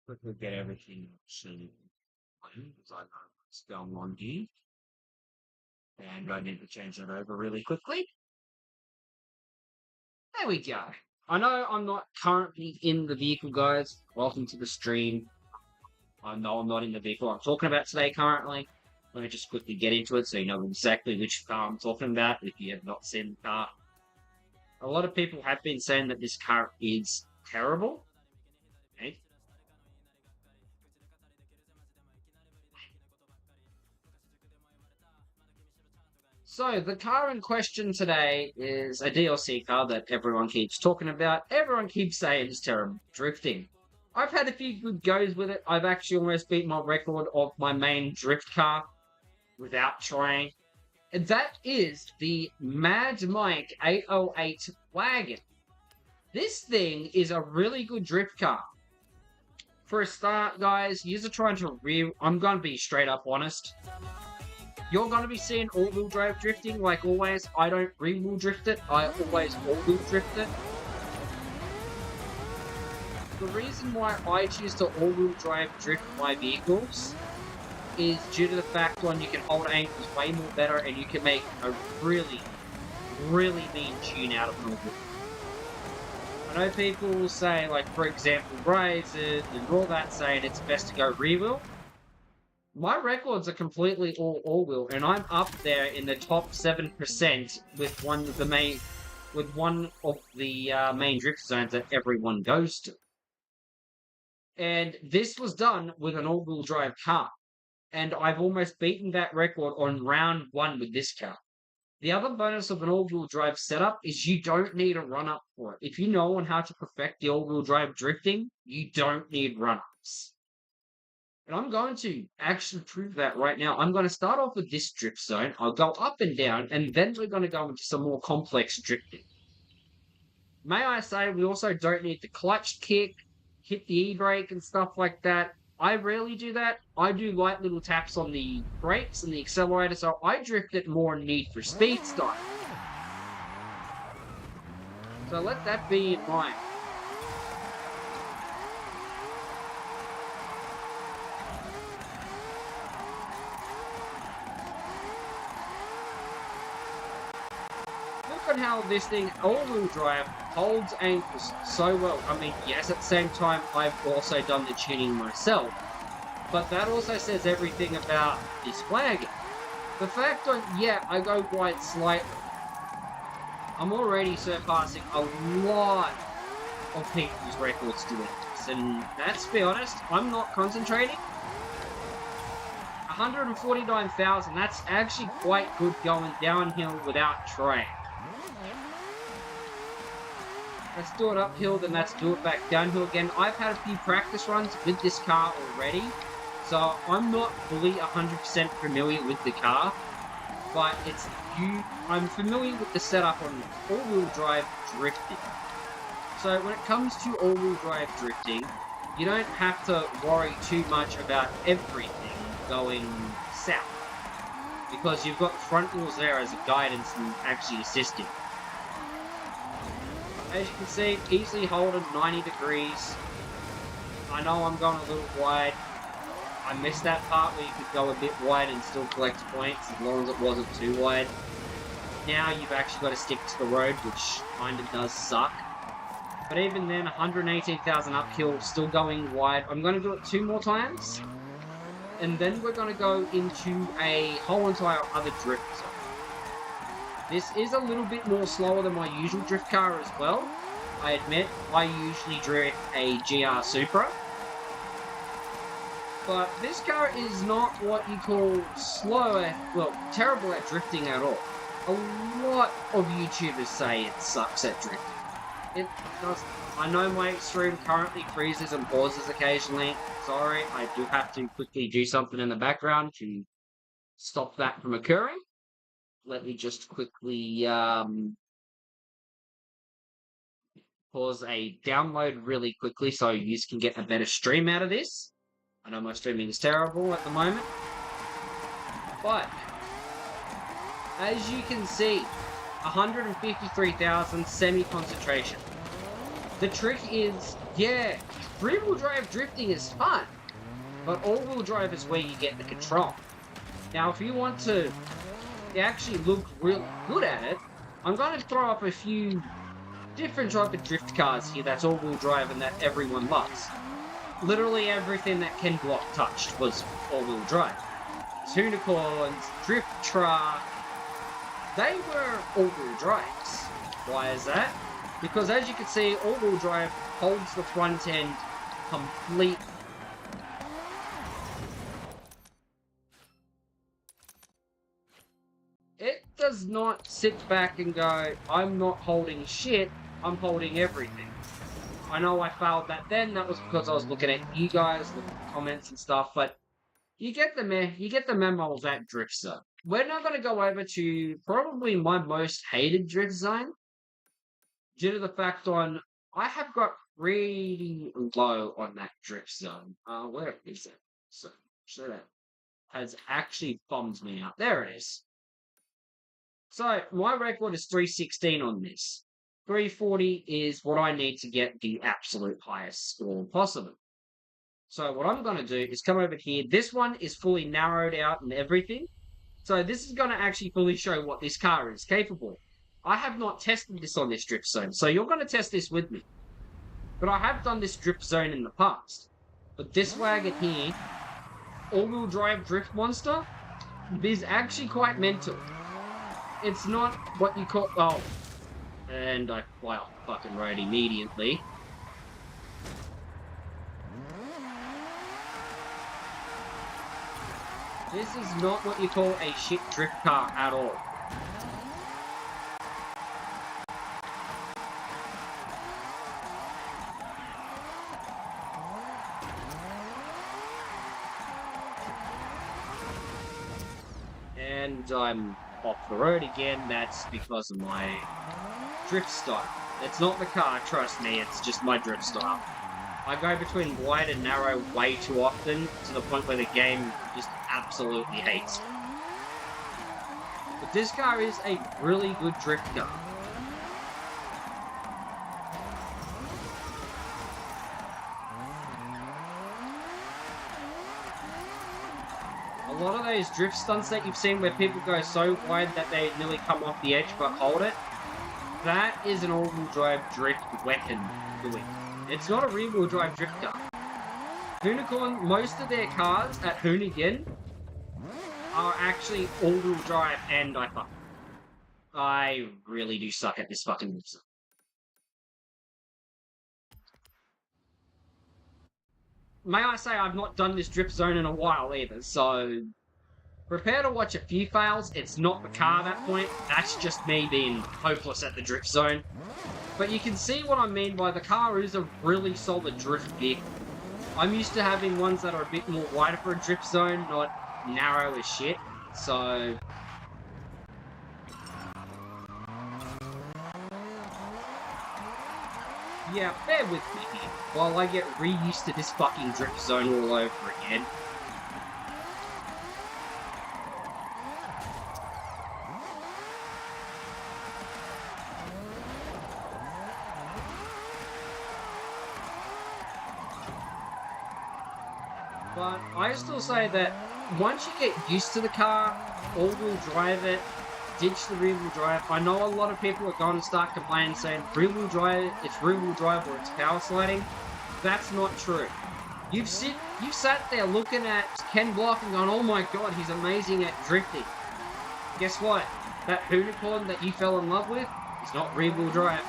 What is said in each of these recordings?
quickly get everything to clean because I know what's going on here. And I need to change that over really quickly. There we go. I know I'm not currently in the vehicle, guys. Welcome to the stream. I know I'm not in the vehicle I'm talking about today currently. Let me just quickly get into it so you know exactly which car I'm talking about if you have not seen the car. A lot of people have been saying that this car is terrible. Okay. So, the car in question today is a DLC car that everyone keeps talking about. Everyone keeps saying it's terrible. Drifting. I've had a few good goes with it. I've actually almost beat my record of my main drift car without trying. And that is the Mad Mike 808 wagon. This thing is a really good drift car. For a start, guys, you're trying to I'm going to be straight up honest. You're going to be seeing all-wheel drive drifting like always. I don't rear-wheel drift it. I always all-wheel drift it. The reason why I choose to all-wheel drive drift my vehicles is due to the fact one, you can hold aint way more better and you can make a really, really mean tune out of an all-wheel. I know people will say, like, for example, Razors and all that saying it's best to go rear-wheel. My records are completely all-wheel, and I'm up there in the top 7% with one of the main drift zones that everyone goes to. And this was done with an all-wheel drive car, and I've almost beaten that record on round 1 with this car. The other bonus of an all-wheel drive setup is you don't need a run-up for it. If you know on how to perfect the all-wheel drive drifting, you don't need run-ups. And I'm going to actually prove that right now. I'm going to start off with this drift zone. I'll go up and down, and then we're going to go into some more complex drifting. May I say, we also don't need the clutch kick, hit the e-brake and stuff like that. I rarely do that. I do light little taps on the brakes and the accelerator, so I drift it more in Need for Speed style. So let that be in mind. Look at how this thing, all-wheel drive, holds aint so well. I mean, yes, at the same time, I've also done the tuning myself. But that also says everything about this wagon. The fact that, yeah, I go wide slightly. I'm already surpassing a lot of people's records doing this. And let's be honest, I'm not concentrating. 149,000, that's actually quite good going downhill without trying. Let's do it uphill, then let's do it back downhill again. I've had a few practice runs with this car already, so I'm not fully 100% familiar with the car, but I'm familiar with the setup on all-wheel drive drifting. So when it comes to all-wheel drive drifting, you don't have to worry too much about everything going south, because you've got the front wheels there as a guidance and actually assisting. As you can see, easily holding 90 degrees. I know I'm going a little wide. I missed that part where you could go a bit wide and still collect points as long as it wasn't too wide. Now you've actually got to stick to the road, which kind of does suck. But even then, 118,000 uphill, still going wide. I'm going to do it 2 more times. And then we're going to go into a whole entire other drift zone. This is a little bit more slower than my usual drift car as well. I admit, I usually drift a GR Supra. But this car is not what you call terrible at drifting at all. A lot of YouTubers say it sucks at drifting. It does. I know my extreme currently freezes and pauses occasionally. Sorry, I do have to quickly do something in the background to stop that from occurring. Let me just quickly pause a download really quickly so you can get a better stream out of this. I know my streaming is terrible at the moment. But, as you can see, 153,000 semi-concentration. The trick is Yeah, rear-wheel drive drifting is fun, but all-wheel drive is where you get the control. Now, if you want to actually look real good at it, I'm going to throw up a few different type of drift cars here that's all-wheel drive and that everyone loves. Literally everything that Ken Block touched was all-wheel drive. Unicorns, drift truck, they were all-wheel drives. Why is that? Because as you can see, all-wheel drive holds the front end complete. It does not sit back and go, I'm not holding shit, I'm holding everything. I know I failed that then, that was because I was looking at you guys, looking at the comments and stuff, but you get the memo of that drift zone. We're now going to go over to probably my most hated drift zone, due to the fact on I have got really low on that drift zone. Where is it? So that has actually bummed me out. There it is. So my record is 316 on this. 340 is what I need to get the absolute highest score possible. So what I'm going to do is come over here. This one is fully narrowed out and everything. So this is going to actually fully show what this car is capable of. I have not tested this on this drift zone, so you're going to test this with me. But I have done this drift zone in the past. But this wagon here, all-wheel drive drift monster, is actually quite mental. It's not what you call... Oh. And I fly off the fucking road immediately. This is not what you call a shit drift car at all. And I'm off the road again. That's because of my drift style. It's not the car, trust me, it's just my drift style. I go between wide and narrow way too often, to the point where the game just absolutely hates me. But this car is a really good drift car. A lot of those drift stunts that you've seen where people go so wide that they nearly come off the edge but hold it, that is an all-wheel drive drift weapon doing. It's not a rear-wheel drive drift car. Unicorn, most of their cars at Hoonigan are actually all-wheel drive, and I really do suck at this fucking mixer. May I say I've not done this drift zone in a while either, so prepare to watch a few fails. It's not the car at that point. That's just me being hopeless at the drift zone. But you can see what I mean by the car is a really solid drift vehicle. I'm used to having ones that are a bit more wider for a drift zone, not narrow as shit. So... yeah, bear with me here while I get re-used to this fucking drift zone all over again. But I still say that once you get used to the car, all-wheel drive it, ditch the rear-wheel drive. I know a lot of people are going to start complaining saying rear-wheel drive, it's rear-wheel drive or it's power sliding. That's not true. You've sat there looking at Ken Block and gone, oh my god, he's amazing at drifting. Guess what? That unicorn that you fell in love with is not rear-wheel drive.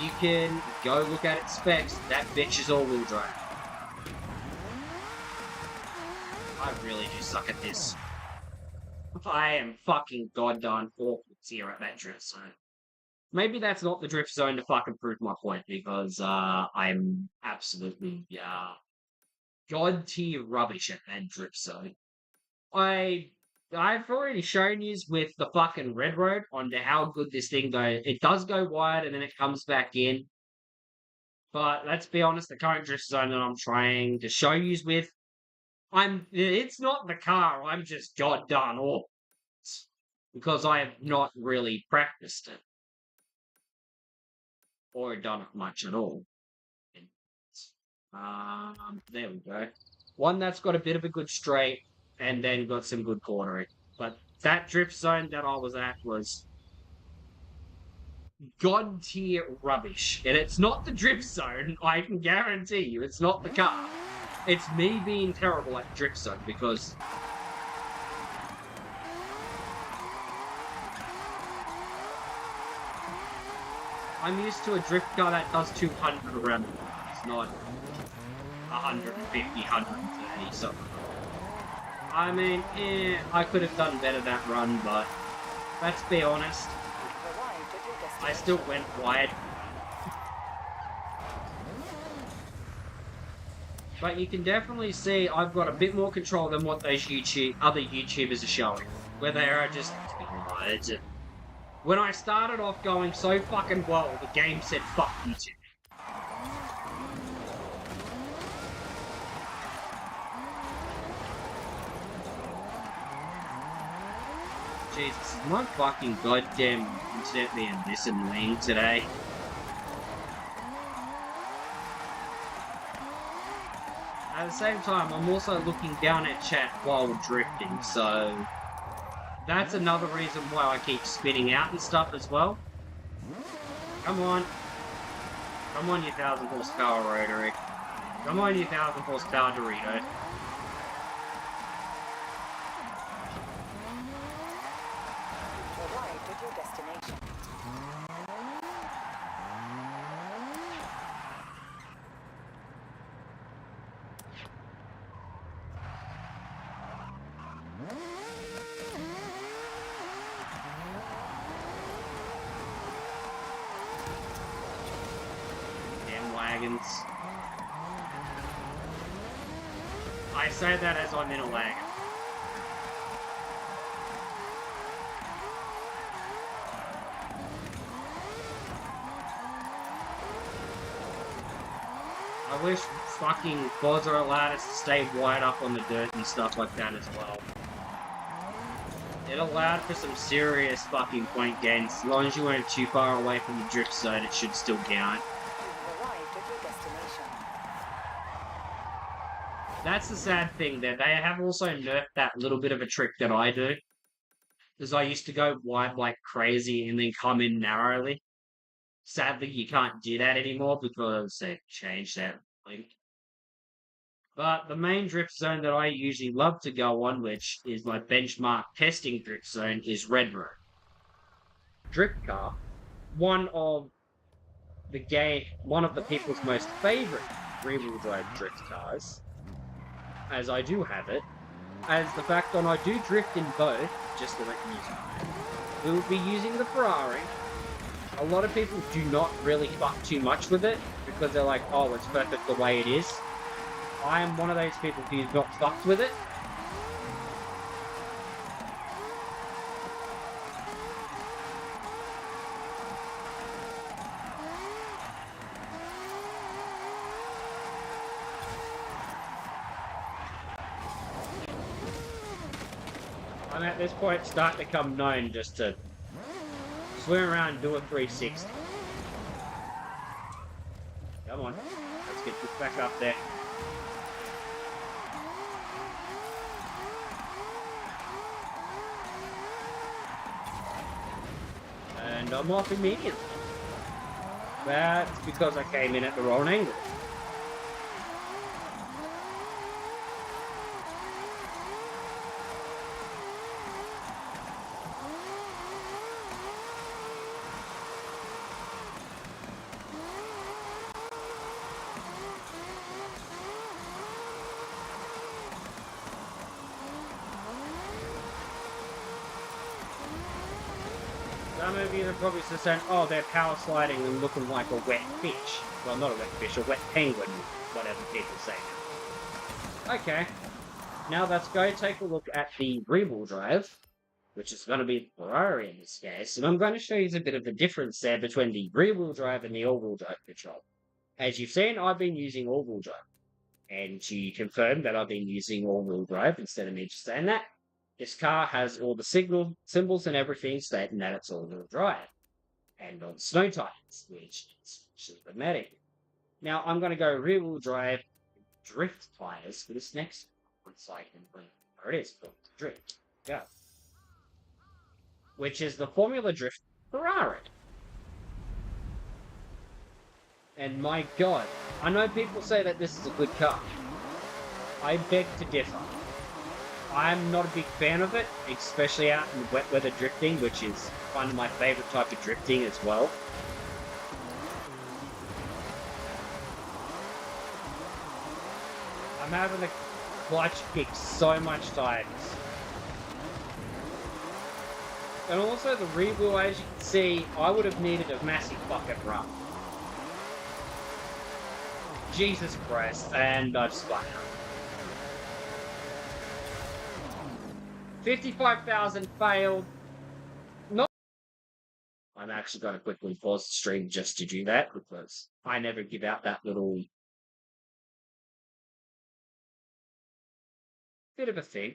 You can go look at its specs. That bitch is all-wheel drive. I really do suck at this. I am fucking goddamn awful here at that drift zone. Maybe that's not the drift zone to fucking prove my point, because I'm absolutely god tier rubbish at that drift zone. I've already shown you with the fucking red road on how good this thing goes. It does go wide and then it comes back in. But let's be honest, the current drift zone that I'm trying to show you with, it's not the car, I'm just goddamn awful. Because I have not really practiced it. Or done it much at all. There we go. One that's got a bit of a good straight and then got some good cornering. But that drift zone that I was at was god tier rubbish. And it's not the drift zone, I can guarantee you. It's not the car. It's me being terrible at drift zone because I'm used to a drift car that does 200 around the corner. It's not 150, 130 something. I mean, I could have done better that run, but let's be honest, I still went wide. But you can definitely see I've got a bit more control than what those other YouTubers are showing, where they are just, when I started off going so fucking well, the game said fuck YouTube. Jesus, is my fucking goddamn internet being this annoying today? At the same time, I'm also looking down at chat while drifting, so that's another reason why I keep spinning out and stuff as well. Come on. Come on, you 1,000 horsepower rotary. Come on, you 1,000 horsepower Dorito. Arrived at your destination. Damn wagons. I say that as I'm in a wagon. I wish fucking Mazda allowed us to stay wide up on the dirt and stuff like that as well. It allowed for some serious fucking point gains. As long as you weren't too far away from the drift zone, it should still count. Arrived at your destination. That's the sad thing there. They have also nerfed that little bit of a trick that I do. Because I used to go wide like crazy and then come in narrowly. Sadly, you can't do that anymore because they've changed that link. But the main drift zone that I usually love to go on, which is my benchmark testing drift zone, is Red Road. Drift car, one of the people's most favorite rear-wheel drive drift cars, as I do have it, as the fact that I do drift in both, just to let you know, we will be using the Ferrari. A lot of people do not really fuck too much with it, because they're like, oh, it's perfect the way it is. I am one of those people who's not fucked with it. I'm at this point starting to become known just to swing around and do a 360. Come on, let's get this back up there. And I'm off immediately. That's because I came in at the wrong angle. Some of you are probably saying, oh, they're power sliding and looking like a wet fish. Well, not a wet fish, a wet penguin, whatever people say now. Okay, now let's go take a look at the rear-wheel drive, which is going to be Ferrari in this case, and I'm going to show you a bit of the difference there between the rear-wheel drive and the all-wheel drive control. As you've seen, I've been using all-wheel drive, and she confirmed that I've been using all-wheel drive instead of me just saying that. This car has all the symbols and everything stating that it's all-wheel drive. And on snow tires, which is problematic. Now I'm going to go rear-wheel drive drift tires for this next one. So I can bring, there it is, drift. Yeah. Which is the Formula Drift Ferrari. And my God, I know people say that this is a good car. I beg to differ. I'm not a big fan of it, especially out in wet weather drifting, which is one of my favorite type of drifting as well. I'm having the clutch kick so much times. And also the rear wheel, as you can see, I would have needed a massive fucking run. Jesus Christ, and I've spun out. 55,000 failed. Not. I'm actually going to quickly pause the stream just to do that because I never give out that little bit of a thing.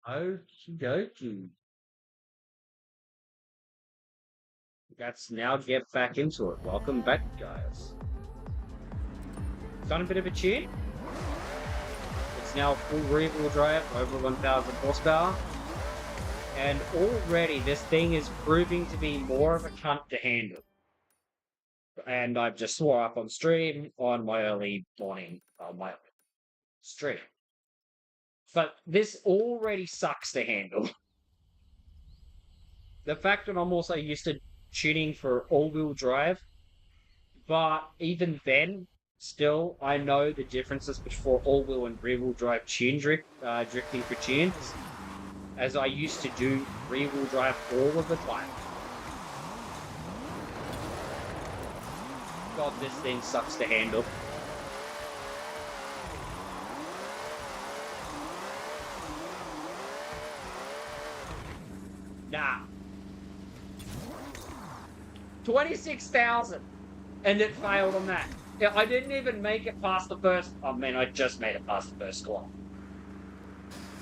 Okie dokie. Let's now get back into it. Welcome back, guys. Done a bit of a tune. It's now full rear-wheel drive, over 1,000 horsepower. And already this thing is proving to be more of a cunt to handle. And I've just swore up on stream on my early morning, my stream. But this already sucks to handle. The fact that I'm also used to tuning for all-wheel drive, but even then, still, I know the differences between all-wheel and rear-wheel drive drifting for tunes, as I used to do rear-wheel drive all of the time. God, this thing sucks to handle. Nah. 26,000, and it failed on that. Yeah, I didn't even make it past the first. I mean, I just made it past the first corner.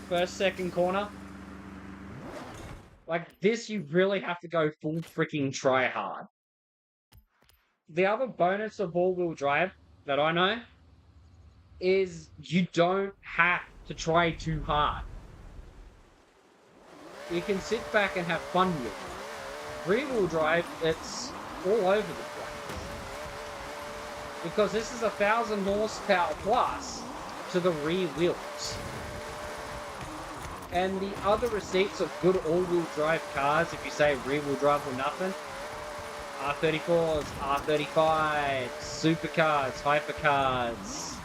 First, second corner. Like this, you really have to go full freaking try hard. The other bonus of all-wheel drive that I know is you don't have to try too hard. You can sit back and have fun with it. Rear-wheel drive, it's all over the place. Because this is 1,000 horsepower plus to the rear wheels. And the other receipts of good all-wheel drive cars, if you say rear-wheel drive or nothing, R34s, R35s, supercars, hypercars.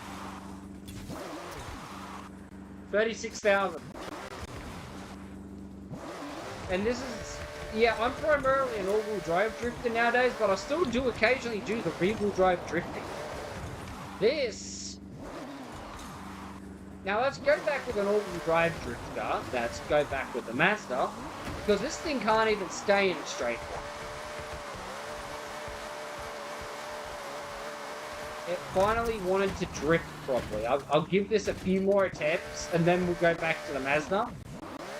36,000. And this is, yeah, I'm primarily an all-wheel drive drifter nowadays, but I still do occasionally do the rear-wheel drive drifting. This... Now let's go back with an all-wheel drive drifter. Let's go back with the Mazda, because this thing can't even stay in a straight line. It finally wanted to drift properly. I'll give this a few more attempts, and then we'll go back to the Mazda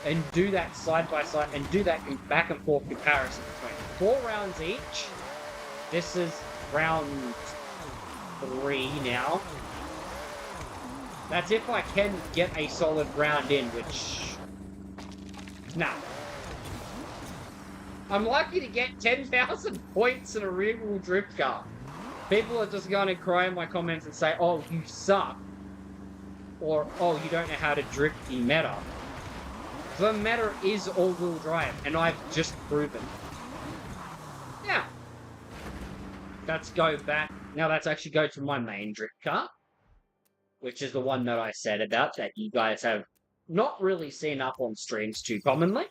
and do that side by side and do that back and forth comparison between 4 rounds each. This is round 3 now. That's if I can get a solid round in, which... Nah. I'm lucky to get 10,000 points in a rear-wheel drift car. People are just going to cry in my comments and say, oh, you suck. Or, oh, you don't know how to drift the meta. The meta is all-wheel drive, and I've just proven. Now, let's go back. Now let's actually go to my main drift car, which is the one that I said about that you guys have not really seen up on streams too commonly.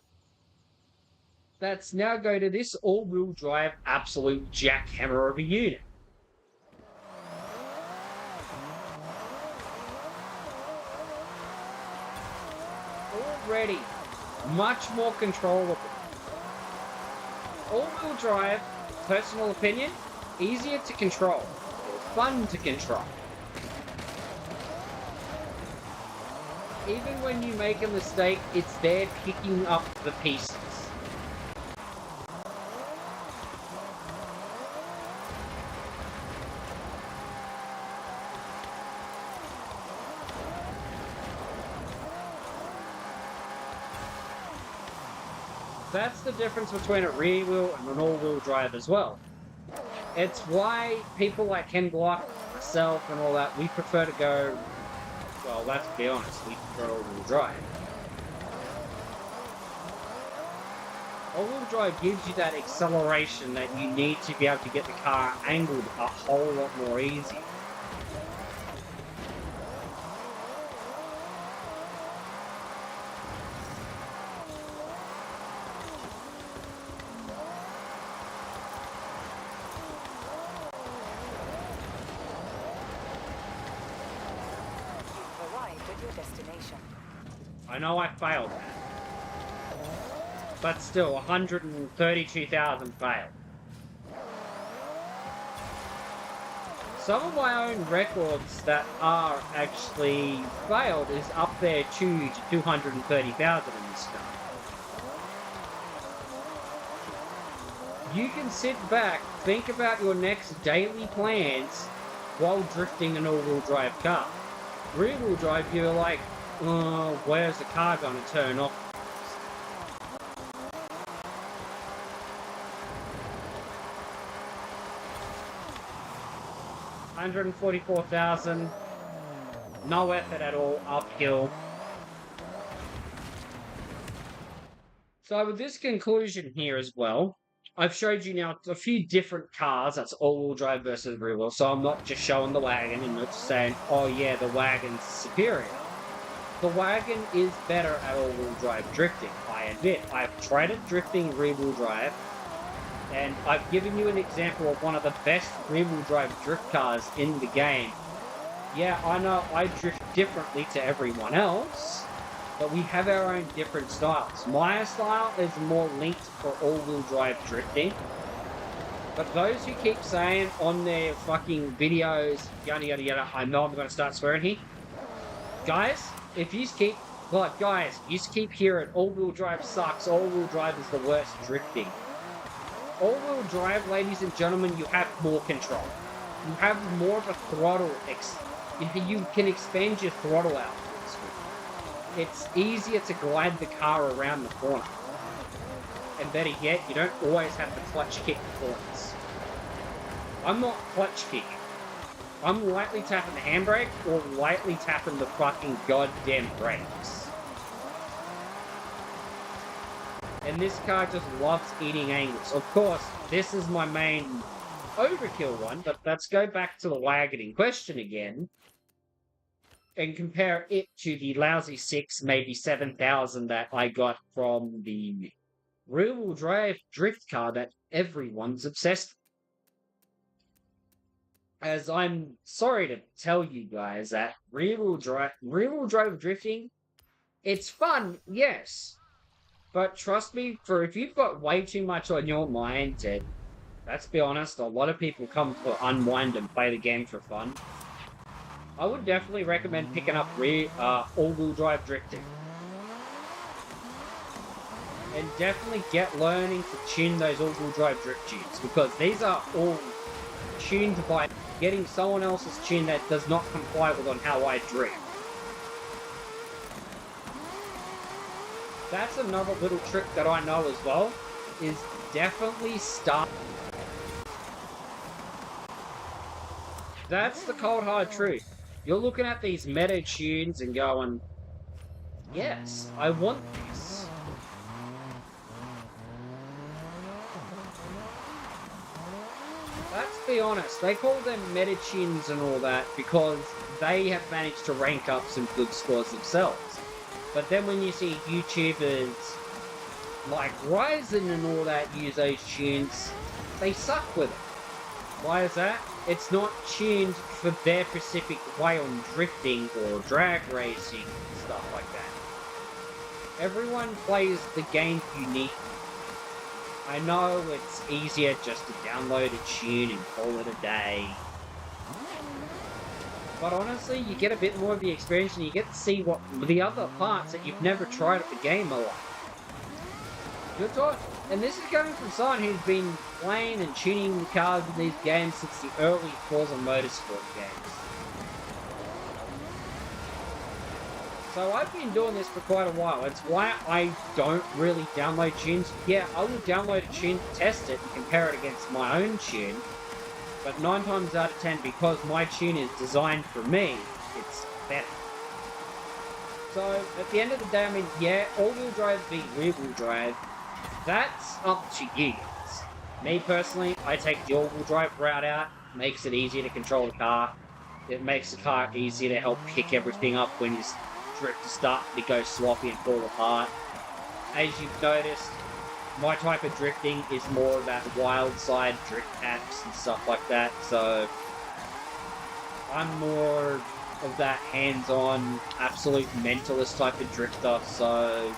Let's now go to this all-wheel drive absolute jackhammer of a unit. Already much more controllable. All-wheel drive, personal opinion, easier to control, fun to control. Even when you make a mistake, it's there picking up the pieces. That's the difference between a rear wheel and an all-wheel drive as well. It's why people like Ken Block, myself, and all that, we prefer to go, well, let's be honest, we prefer all-wheel drive. All-wheel drive gives you that acceleration that you need to be able to get the car angled a whole lot more easy. I know I failed that. But still, 132,000 failed. Some of my own records that are actually failed is up there to 230,000 in this stuff. You can sit back, think about your next daily plans while drifting an all-wheel drive car. Rear-wheel drive, you're like, where's the car gonna turn off? 144,000. No effort at all, uphill. So with this conclusion here as well, I've showed you now a few different cars, that's all-wheel drive versus rear-wheel, so I'm not just showing the wagon and not just saying, oh yeah, the wagon's superior. The wagon is better at all-wheel drive drifting, I admit. I've tried it drifting rear-wheel drive, and I've given you an example of one of the best rear-wheel drive drift cars in the game. Yeah, I know I drift differently to everyone else, but we have our own different styles. My style is more linked for all-wheel drive drifting. But those who keep saying on their fucking videos, yada yada yada, I know I'm going to start swearing here. Guys, if you keep, like guys, you keep hearing all-wheel drive sucks, all-wheel drive is the worst drifting. All-wheel drive, ladies and gentlemen, you have more control. You have more of a throttle, you can expand your throttle out. It's easier to glide the car around the corner. And better yet, you don't always have to clutch kick the corners. I'm not clutch kicking. I'm lightly tapping the handbrake or lightly tapping the fucking goddamn brakes. And this car just loves eating angles. Of course, this is my main overkill one, but let's go back to the wagon in question again and compare it to the lousy 6, maybe 7,000 that I got from the rear-wheel drive drift car that everyone's obsessed with. As I'm sorry to tell you guys that rear-wheel drive drifting, it's fun, yes. But trust me, for if you've got way too much on your mind, and let's be honest, a lot of people come to unwind and play the game for fun, I would definitely recommend picking up all-wheel drive drifting. And definitely get learning to tune those all-wheel drive drift tunes, because these are all tuned by getting someone else's tune that does not comply with on how I drift. That's another little trick that I know as well, is definitely start. That's the cold hard truth. You're looking at these meta tunes and going, yes, I want this. Let's be honest, they call them meta tunes and all that because they have managed to rank up some good scores themselves. But then when you see YouTubers like Ryzen and all that use those tunes, they suck with it. Why is that? It's not tuned for their specific way on drifting or drag racing and stuff like that. Everyone plays the game unique. I know it's easier just to download a tune and call it a day. But honestly, you get a bit more of the experience and you get to see what the other parts that you've never tried at the game are like. Good talk. And this is coming from someone who's been playing and tuning the cars in these games since the early Forza Motorsport games. So I've been doing this for quite a while. It's why I don't really download tunes. Yeah, I will download a tune to test it and compare it against my own tune. But 9 times out of 10, because my tune is designed for me, it's better. So at the end of the day, I mean, yeah, all-wheel drive beat rear-wheel drive. That's up to you guys. Me personally, I take the all-wheel drive route out. Makes it easier to control the car. It makes the car easier to help pick everything up when you drift to start to go sloppy and fall apart. As you've noticed, my type of drifting is more of that wild side drift apps and stuff like that. So I'm more of that hands-on, absolute mentalist type of drifter. So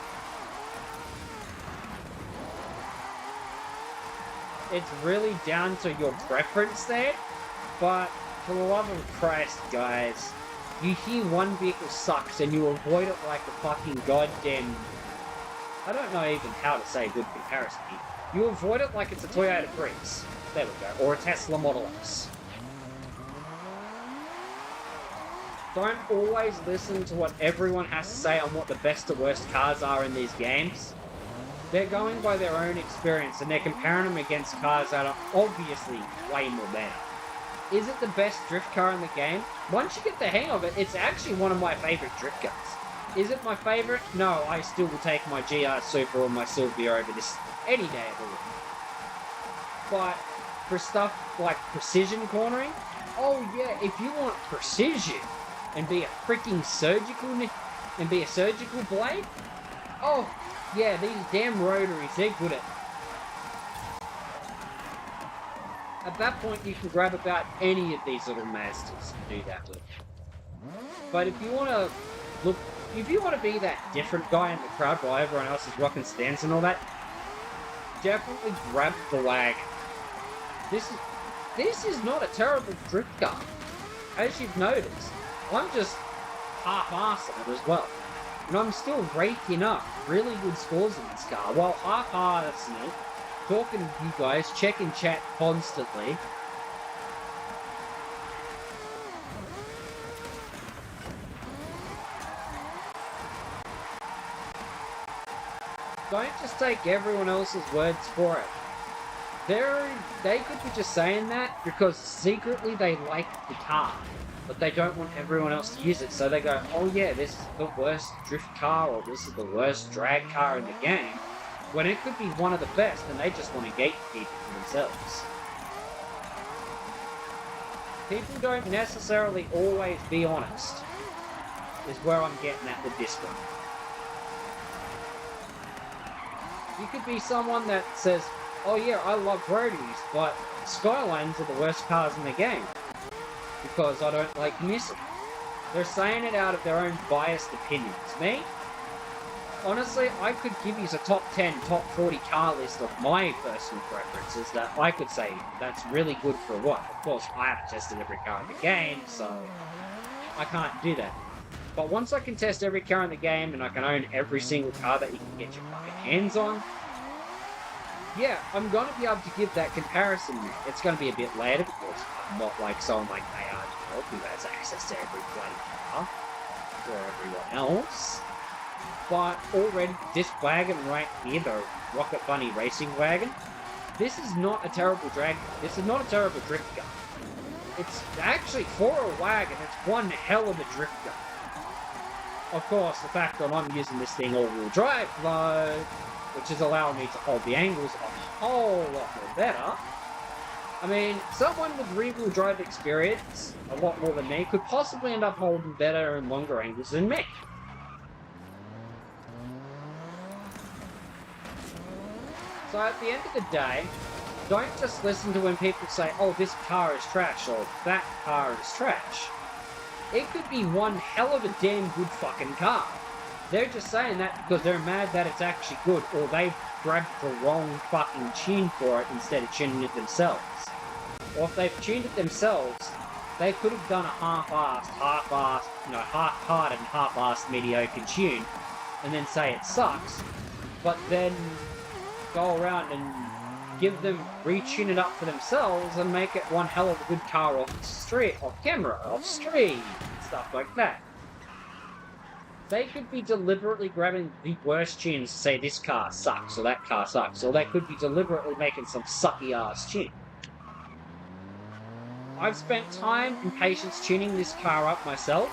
it's really down to your preference there, but for the love of Christ, guys, you hear one vehicle sucks and you avoid it like a fucking goddamn... I don't know even how to say good comparison here. You avoid it like it's a Toyota Prius. There we go. Or a Tesla Model S. Don't always listen to what everyone has to say on what the best or worst cars are in these games. They're going by their own experience and they're comparing them against cars that are obviously way more better. Is it the best drift car in the game? Once you get the hang of it, it's actually one of my favourite drift cars. Is it my favourite? No, I still will take my GR Super or my Silvia over this any day of the week. But for stuff like precision cornering, oh yeah, if you want precision and be a freaking surgical blade, oh yeah, these damn rotaries, they're good at it. At that point, you can grab about any of these little Mazdas and do that with. But if you want to be that different guy in the crowd while everyone else is rocking stands and all that, definitely grab the wagon. This is not a terrible drift car. As you've noticed, I'm just half-arsing it as well. And I'm still raking up really good scores in this car, while half-arsing it, talking to you guys, checking chat constantly. Don't just take everyone else's words for it. They could be just saying that because secretly they like the car, but they don't want everyone else to use it, so they go, oh yeah, this is the worst drift car, or this is the worst drag car in the game, when it could be one of the best, and they just want to gatekeep it for themselves. People don't necessarily always be honest, is where I'm getting at with this one. You could be someone that says, oh yeah, I love roadies, but Skylines are the worst cars in the game, because I don't like Nissan. They're saying it out of their own biased opinions. Me? Honestly, I could give you a top 10, top 40 car list of my personal preferences that I could say that's really good for what. Of course, I haven't tested every car in the game, so I can't do that. But once I can test every car in the game and I can own every single car that you can get your fucking hands on, yeah, I'm going to be able to give that comparison. It's going to be a bit later because I'm not like someone like AR who has access to every bloody car or everyone else. But already, this wagon right here, the Rocket Bunny Racing Wagon, this is not a terrible drag car. This is not a terrible drift car. It's actually, for a wagon, it's one hell of a drift car. Of course, the fact that I'm using this thing all-wheel drive, though, which is allowing me to hold the angles a whole lot more better. I mean, someone with rear-wheel drive experience, a lot more than me, could possibly end up holding better and longer angles than me. So at the end of the day, don't just listen to when people say, oh, this car is trash, or that car is trash. It could be one hell of a damn good fucking car. They're just saying that because they're mad that it's actually good, or they've grabbed the wrong fucking tune for it instead of tuning it themselves. Or if they've tuned it themselves, they could have done a half-hearted and half-assed mediocre tune, and then say it sucks, but then go around and retune it up for themselves and make it one hell of a good car off the street, off camera, off street, stuff like that. They could be deliberately grabbing the worst tunes to say this car sucks or that car sucks, or they could be deliberately making some sucky ass tune. I've spent time and patience tuning this car up myself,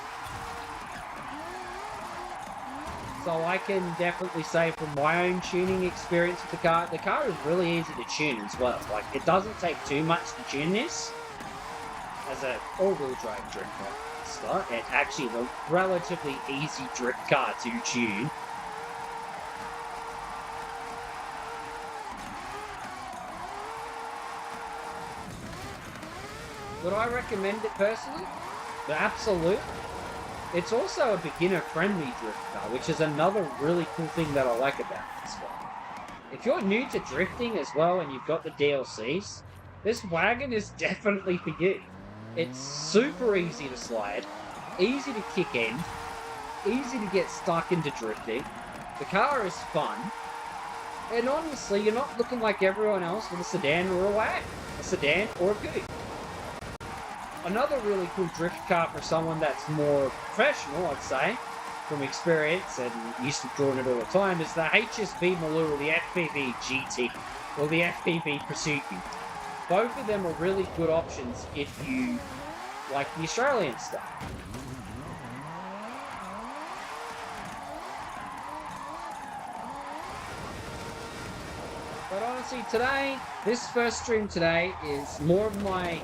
so I can definitely say from my own tuning experience with the car is really easy to tune as well. Like, it doesn't take too much to tune this. As an all-wheel drive drift car, it's actually a relatively easy drift car to tune. Would I recommend it personally? Absolutely. It's also a beginner-friendly drift car, which is another really cool thing that I like about this one. If you're new to drifting as well and you've got the DLCs, this wagon is definitely for you. It's super easy to slide, easy to kick in, easy to get stuck into drifting. The car is fun. And honestly, you're not looking like everyone else with a sedan or a wagon. A sedan or a coupe. Another really cool drift car for someone that's more professional, I'd say, from experience and used to drawing it all the time, is the HSV Maloo or the FPV GT or the FPV Pursuit. Both of them are really good options if you like the Australian stuff. But honestly, today, this first stream today is more of my...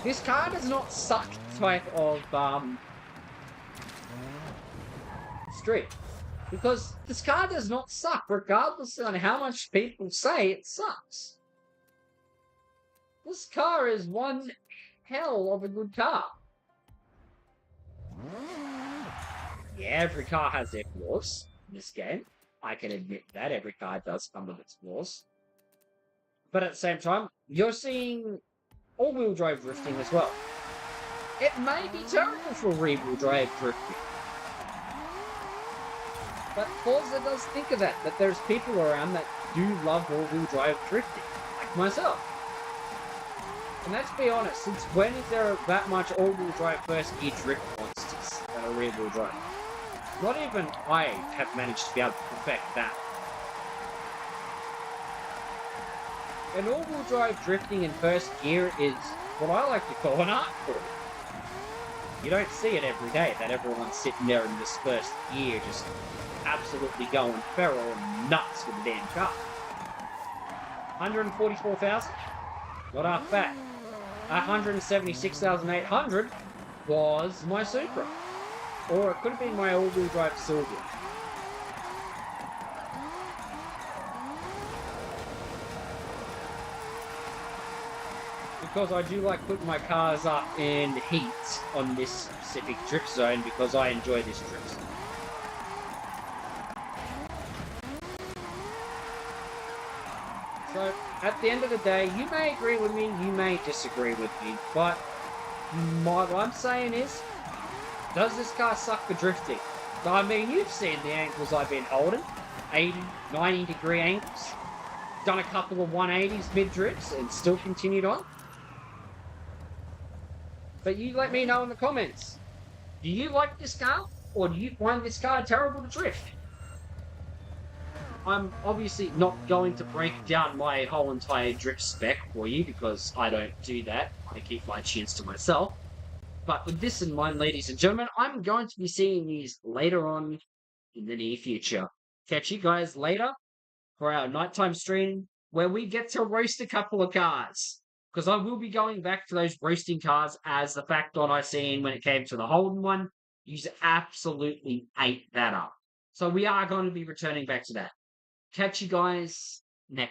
This car does not suck type of stream. Because this car does not suck, regardless on how much people say it sucks. This car is one hell of a good car. Yeah, every car has their flaws in this game. I can admit that every car does come with its flaws. But at the same time, you're seeing all-wheel drive drifting as well. It may be terrible for rear-wheel drive drifting. But Forza does think of that there's people around that do love all-wheel drive drifting, like myself. And let's be honest, since when is there that much all-wheel drive first-gear drift monsters that are rear-wheel drive? Not even I have managed to be able to perfect that. And all-wheel drive drifting in first gear is what I like to call an art form. You don't see it every day, that everyone's sitting there in this first gear just absolutely going feral and nuts with the damn car. 144,000? Not half bad. 176,800 was my Supra. Or it could have been my all-wheel drive Silvia. Because I do like putting my cars up in heat on this specific drift zone because I enjoy this drift zone. So, at the end of the day, you may agree with me, you may disagree with me, but what I'm saying is, does this car suck for drifting? I mean, you've seen the angles I've been holding. 80, 90 degree angles. Done a couple of 180s mid-drifts and still continued on. But you let me know in the comments. Do you like this car? Or do you find this car terrible to drift? I'm obviously not going to break down my whole entire drift spec for you because I don't do that. I keep my tunes to myself. But with this in mind, ladies and gentlemen, I'm going to be seeing these later on in the near future. Catch you guys later for our nighttime stream where we get to roast a couple of cars. Because I will be going back to those roasting cars as the fact that I seen when it came to the Holden one. You absolutely ate that up. So we are going to be returning back to that. Catch you guys next